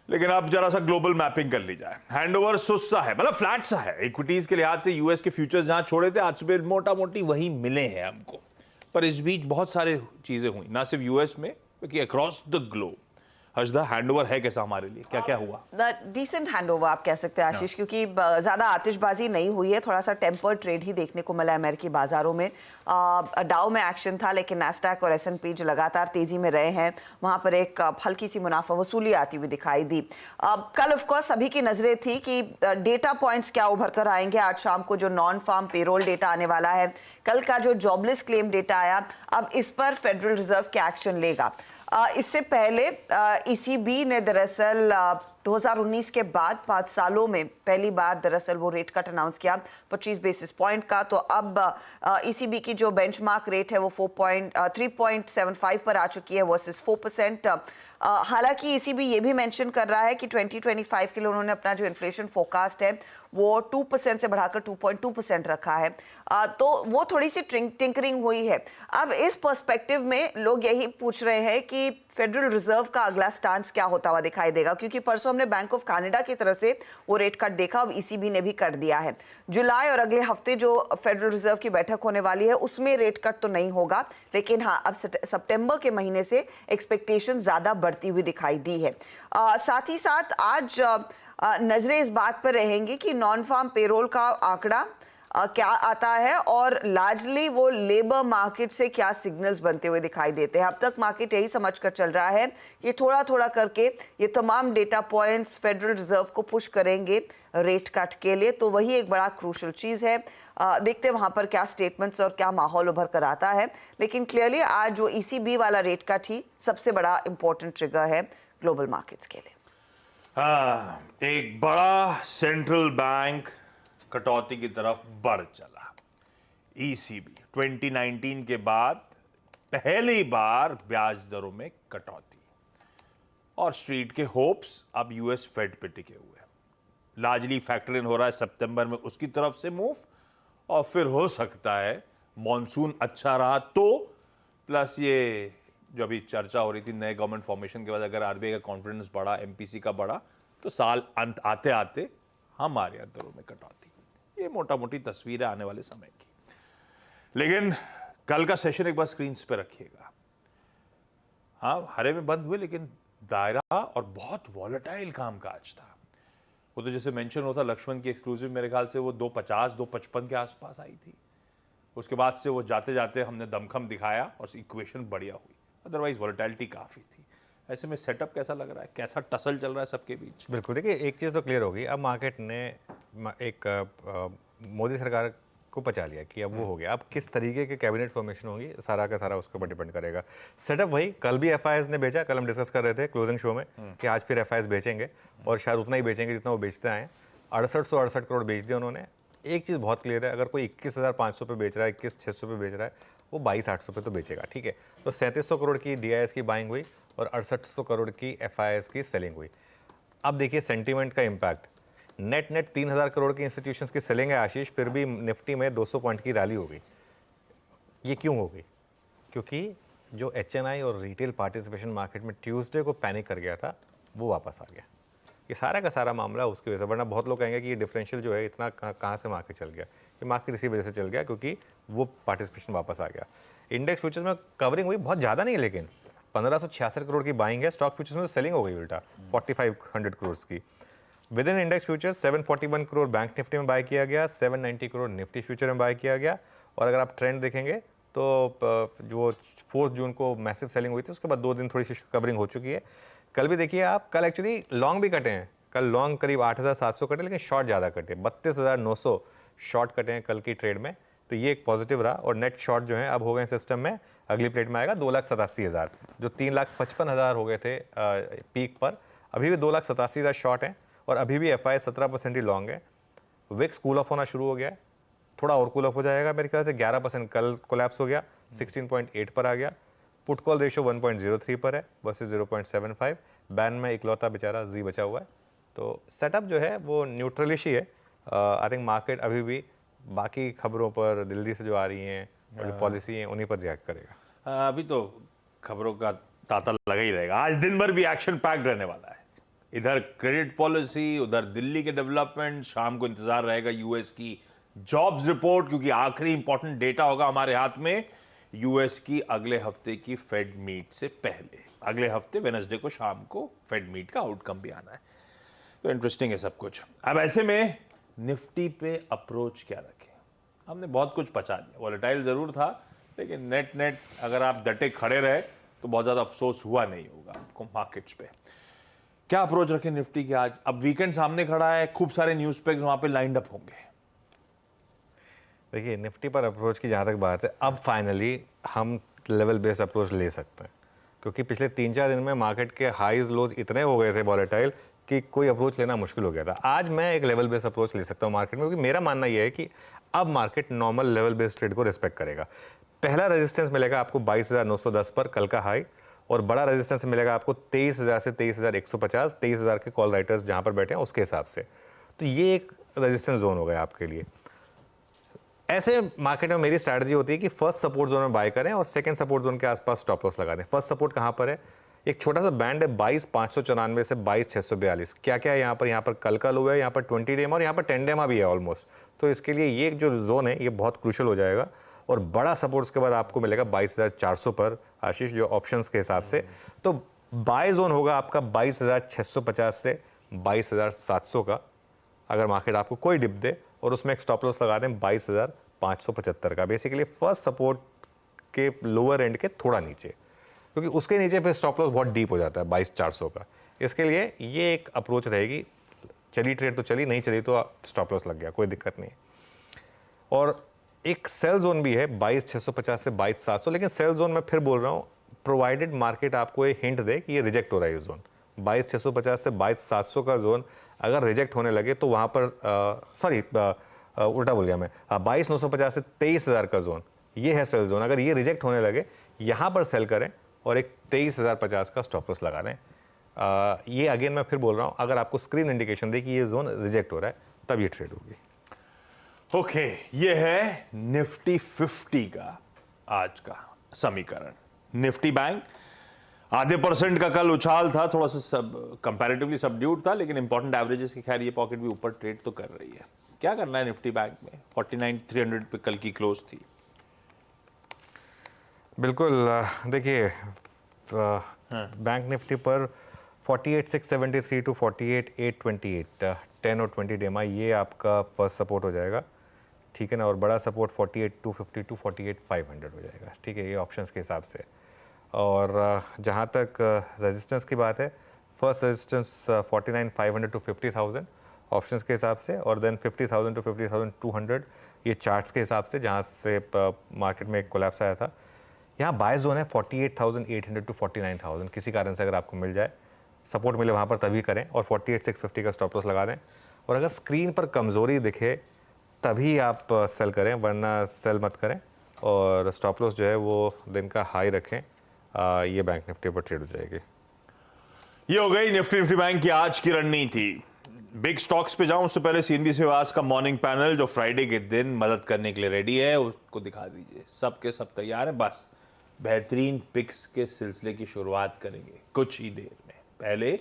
लेकिन अब जरा सा ग्लोबल मैपिंग कर ली जाए। हैंडओवर सुस्ता है, मतलब फ्लैट सा है इक्विटीज के लिहाज से। यूएस के फ्यूचर्स जहां छोड़े थे आज सुबह मोटा मोटी वही मिले हैं हमको, पर इस बीच बहुत सारे चीजें हुई, ना सिर्फ यूएस में बल्कि across the globe. Harshada, handover है कैसा हमारे लिए, क्या क्या हुआ? डिसेंट हैंडओवर आप कह सकते हैं आशीष, क्योंकि ज्यादा आतिशबाजी नहीं हुई है, थोड़ा सा टेम्पर्ड ट्रेड ही देखने को मिला अमेरिकी बाजारों में। डाउ में एक्शन था, लेकिन नैस्डैक और एस&पी जो लगातार तेजी में रहे हैं वहां पर एक हल्की सी मुनाफा वसूली आती हुई दिखाई दी। कल ऑफ कोर्स सभी की नजरें थी कि डेटा पॉइंट्स क्या उभर कर आएंगे। आज शाम को जो नॉन फार्म पेरोल डेटा आने वाला है, कल का जो जॉबलेस क्लेम डेटा आया, अब इस पर फेडरल रिजर्व क्या एक्शन लेगा। इससे पहले ईसीबी ने दरअसल 2019 के बाद 5 सालों में पहली बार दरअसल वो रेट कट अनाउंस किया 25 बेसिस पॉइंट का। तो अब ईसीबी की जो बेंचमार्क रेट है वो 3.75 पर आ चुकी है वर्सेस 4%। हालांकि ईसीबी ये भी मेंशन कर रहा है कि 2025 के लिए उन्होंने अपना जो इन्फ्लेशन फोरकास्ट है वो 2% से बढ़ाकर 2.2% रखा है। तो वो थोड़ी सी टिंकरिंग हुई है। अब इस पर्सपेक्टिव में लोग यही पूछ रहे हैं कि फेडरल रिजर्व का अगला स्टांस क्या होता हुआ दिखाई देगा, क्योंकि परसों हमने बैंक ऑफ कनाडा की तरफ से वो रेट कट देखा, अब ईसीबी ने भी कर दिया है। जुलाई और अगले हफ्ते जो फेडरल रिजर्व की बैठक होने वाली है उसमें रेट कट तो नहीं होगा, लेकिन हाँ अब सितंबर के महीने से एक्सपेक्टेशन ज्यादा बढ़ती हुई दिखाई दी है। साथ ही साथ आज नजरें इस बात पर रहेंगी कि नॉन फार्म पेरोल का आंकड़ा क्या आता है और लार्जली वो लेबर मार्केट से क्या सिग्नल्स बनते हुए दिखाई देते हैं। अब तक मार्केट यही समझ कर चल रहा है कि थोड़ा थोड़ा करके ये तमाम डेटा पॉइंट्स फेडरल रिजर्व को पुश करेंगे रेट कट के लिए, तो वही एक बड़ा क्रूशल चीज है। देखते हैं वहां पर क्या स्टेटमेंट्स और क्या माहौल उभर कर आता है, लेकिन क्लियरली आज जो ईसीबी वाला रेट कट ही सबसे बड़ा इंपॉर्टेंट ट्रिगर है ग्लोबल मार्केट्स के लिए। एक बड़ा सेंट्रल बैंक कटौती की तरफ बढ़ चला। ईसीबी 2019 के बाद पहली बार ब्याज दरों में कटौती, और स्ट्रीट के होप्स अब यूएस फेड पे टिके हुए हैं। लार्जली फैक्टर इन हो रहा है सितंबर में उसकी तरफ से मूव, और फिर हो सकता है मॉनसून अच्छा रहा तो, प्लस ये जो अभी चर्चा हो रही थी नए गवर्नमेंट फॉर्मेशन के बाद अगर आरबीआई का कॉन्फिडेंस बढ़ा, एमपीसी का बढ़ा, तो साल अंत आते आते हमारे दरों में कटौती। ये मोटा मोटी तस्वीर है आने वाले समय की। लेकिन कल का सेशन एक बार स्क्रीन पे रखिएगा। हाँ, हरे में बंद हुए, लेकिन दायरा और बहुत वॉलेटाइल कामकाज था। वो तो जैसे मेंशन होता, लक्ष्मण की एक्सक्लूसिव मेरे ख्याल से वो 250 255 के आसपास आई थी। उसके बाद से वो जाते जाते हमने दमखम दिखाया और इक्वेशन बढ़िया हुई, अदरवाइज वॉलेटिलिटी काफ़ी थी। ऐसे में सेटअप कैसा लग रहा है, कैसा टसल चल रहा है सबके बीच? बिल्कुल, देखिए एक चीज़ तो क्लियर होगी, अब मार्केट ने एक मोदी सरकार को पचा लिया कि अब वो हो गया। अब किस तरीके के कैबिनेट फॉर्मेशन होगी सारा का सारा उसके ऊपर डिपेंड करेगा। सेटअप वही, कल भी एफआईएस ने बेचा, कल हम डिस्कस कर रहे थे क्लोजिंग शो में कि आज फिर एफआईएस बेचेंगे और शायद उतना ही बेचेंगे जितना वो बेचते आए। 6868 करोड़ बेच दिया उन्होंने। एक चीज़ बहुत क्लियर है, अगर कोई 21,500 पे बेच रहा है, 21,600 पे बेच रहा है, वो 22,800 पे तो बेचेगा, ठीक है। तो 3700 करोड़ की डीआईएस की बाइंग हुई और 6800 करोड़ की एफआईएस की सेलिंग हुई। अब देखिए सेंटीमेंट का इम्पैक्ट, नेट 3000 करोड़ की इंस्टीट्यूशंस की सेलिंग है आशीष, फिर भी निफ्टी में 200 पॉइंट की रैली हो गई। ये क्यों हो गई? क्योंकि जो एचएनआई और रिटेल पार्टिसिपेशन मार्केट में ट्यूसडे को पैनिक कर गया था, वो वापस आ गया। ये सारा का सारा मामला उसकी वजह से, वरना बहुत लोग कहेंगे कि ये डिफरेंशियल जो है इतना कहाँ से मार्केट चल गया। ये मार्केट इसी वजह से चल गया क्योंकि वो पार्टिसिपेशन वापस आ गया। इंडेक्स फ्यूचर्स में कवरिंग हुई बहुत ज़्यादा नहीं, लेकिन 1566 करोड़ की बाइंग है। स्टॉक फ्यूचर्स में तो सेलिंग हो गई उल्टा 4500 करोड़ की। With in index futures 741 crore bank Nifty में बाय किया गया, 790 करोड़ निफ्टी फ्यूचर में बाय किया गया। और अगर आप ट्रेंड देखेंगे तो जो 4 जून को मैसिव सेलिंग हुई थी, उसके बाद 2 दिन थोड़ी सी कवरिंग हो चुकी है। कल भी देखिए आप, कल एक्चुअली लॉन्ग भी कटे हैं। कल लॉन्ग करीब 8700 कटे, लेकिन शॉर्ट ज़्यादा कटे, 32,900 शॉर्ट कटे हैं कल की ट्रेड में। तो ये एक पॉजिटिव रहा। और नेट शॉर्ट जो है अब हो गए सिस्टम में, अगली प्लेट में आएगा 2,87,000, जो 3,55,000 हो गए थे पीक पर, अभी भी 2,87,000 शॉर्ट हैं। और अभी भी एफआई 17% ही लॉन्ग है। विक्स कूल ऑफ होना शुरू हो गया है, थोड़ा और कूल ऑफ हो जाएगा मेरे ख्याल से। 11% कल कोलैप्स हो गया, 16.8 पर आ गया। पुट कॉल रेशियो 1.03 पर है वर्सेस 0.75। बैन में इकलौता बेचारा जी बचा हुआ है। तो सेटअप जो है वो न्यूट्रलिश ही है। आई थिंक मार्केट अभी भी बाकी खबरों पर, दिल्ली से जो आ रही हैं और जो पॉलिसी हैं, उन्हीं पर रिएक्ट करेगा। अभी तो खबरों का तांता लगा ही रहेगा। आज दिन भर भी एक्शन पैक्ड रहने वाला है। इधर क्रेडिट पॉलिसी, उधर दिल्ली के डेवलपमेंट, शाम को इंतजार रहेगा यूएस की जॉब्स रिपोर्ट, क्योंकि आखिरी इंपॉर्टेंट डेटा होगा हमारे हाथ में यूएस की अगले हफ्ते की फेड मीट से पहले। अगले हफ्ते वेडनेसडे को शाम को फेड मीट का आउटकम भी आना है, तो इंटरेस्टिंग है सब कुछ। अब ऐसे में निफ्टी पे अप्रोच क्या रखें? हमने बहुत कुछ पचा लिया, वॉलेटाइल जरूर था, लेकिन नेट नेट अगर आप डटे खड़े रहे तो बहुत ज़्यादा अफसोस हुआ नहीं होगा आपको मार्केट्स पे। क्या अप्रोच रखें निफ्टी की आज? अब वीकेंड सामने खड़ा है, खूब सारे न्यूज़ पेक्स वहाँ पे लाइंड अप होंगे। देखिए, निफ्टी पर अप्रोच की जहाँ तक बात है, अब फाइनली हम लेवल बेस्ड अप्रोच ले सकते हैं, क्योंकि पिछले 3-4 दिन में मार्केट के हाईज लोज इतने हो गए थे वॉलेटाइल कि कोई अप्रोच लेना मुश्किल हो गया था। आज मैं एक लेवल बेस्ड अप्रोच ले सकता हूँ मार्केट में, क्योंकि मेरा मानना यह है कि अब market normal level based trade को रिस्पेक्ट करेगा। पहला रेजिस्टेंस मिलेगा आपको 22,910 पर, कल का हाई, और बड़ा रेजिस्टेंस मिलेगा आपको 23,000 से 23,150, 23,000 के कॉल राइटर्स जहाँ पर बैठे हैं उसके हिसाब से। तो ये एक रेजिस्टेंस जोन हो गया आपके लिए। ऐसे मार्केट में मेरी स्ट्रैटेजी होती है कि फर्स्ट सपोर्ट जोन में बाय करें और सेकंड सपोर्ट जोन के आसपास स्टॉप लॉस लगा दें। फर्स्ट सपोर्ट कहाँ पर है? एक छोटा सा बैंड है 22,594 से 22,642। क्या क्या है यहाँ पर? यहाँ पर कल का लो है, यहाँ पर 20 डेमा और यहाँ पर 10 डेमा भी है ऑलमोस्ट। तो इसके लिए ये जो जोन है ये बहुत क्रूशियल हो जाएगा, और बड़ा सपोर्ट के बाद आपको मिलेगा 22,400 पर, आशीष, जो ऑप्शंस के हिसाब से। तो बाय जोन होगा आपका 22,650 से 22,700 का, अगर मार्केट आपको कोई डिप दे, और उसमें एक स्टॉप लॉस लगा दें 22,575 का। बेसिकली फर्स्ट सपोर्ट के लोअर एंड के थोड़ा नीचे, क्योंकि उसके नीचे फिर स्टॉप लॉस बहुत डीप हो जाता है 22,400 का। इसके लिए ये एक अप्रोच रहेगी। चली ट्रेड तो चली, नहीं चली तो स्टॉप लॉस लग गया, कोई दिक्कत नहीं। और एक सेल जोन भी है 22,650 से 22,700, लेकिन सेल जोन में फिर बोल रहा हूँ, प्रोवाइडेड मार्केट आपको ये हिंट दे कि ये रिजेक्ट हो रहा है। ये जोन 22,650 से 22,700 का जोन अगर रिजेक्ट होने लगे तो वहाँ पर उल्टा बोल गया मैं, 22,950 से 23,000 का जोन, ये है सेल जोन। अगर ये रिजेक्ट होने लगे, यहाँ पर सेल करें और एक 23,050 का स्टॉप लॉस लगा लें। ये अगेन मैं फिर बोल रहा हूँ, अगर आपको स्क्रीन इंडिकेशन दे कि ये जोन रिजेक्ट हो रहा है, तब ये ट्रेड होगी। ओके, ये है निफ्टी 50 का आज का समीकरण। निफ्टी बैंक आधे % का कल उछाल था, थोड़ा सा कंपैरेटिवली सबड्यूड था, लेकिन इंपॉर्टेंट एवरेजेस की खैर ये पॉकेट भी ऊपर ट्रेड तो कर रही है। क्या करना है निफ्टी बैंक में? 49,300 पे कल की क्लोज थी। बिल्कुल, देखिए, बैंक निफ्टी पर 48,673 टू 48,828, 10 और 20 डेमा, ये आपका फर्स्ट सपोर्ट हो जाएगा, ठीक है ना। और बड़ा सपोर्ट 48,250 टू 48,500 हो जाएगा, ठीक है, ये ऑप्शंस के हिसाब से। और जहाँ तक रेजिस्टेंस की बात है, फर्स्ट रेजिस्टेंस 49,500 टू 50,000 ऑप्शंस के हिसाब से, और देन 50,000 टू 50,200 ये चार्ट्स के हिसाब से, जहाँ से मार्केट में एक कोलैप्स आया था। यहाँ बाय जोन है 48,800 टू 49,000, किसी कारण से अगर आपको मिल जाए, सपोर्ट मिले वहाँ पर तभी करें, और 48,650 का स्टॉप लॉस लगा दें। और अगर स्क्रीन पर कमज़ोरी दिखे तभी आप सेल करें, वरना सेल मत करें, और स्टॉप लॉस जो है वो दिन का हाई रखें। ये बैंक निफ्टी पर ट्रेड हो जाएगी। ये हो गई निफ्टी बैंक की आज की रणनीति। बिग स्टॉक्स पे जाऊं उससे पहले सीएनबी विवास का मॉर्निंग पैनल जो फ्राइडे के दिन मदद करने के लिए रेडी है, उसको दिखा दीजिए। सब के सब तैयार है, बस बेहतरीन पिक्स के सिलसिले की शुरुआत करेंगे कुछ ही देर में। पहले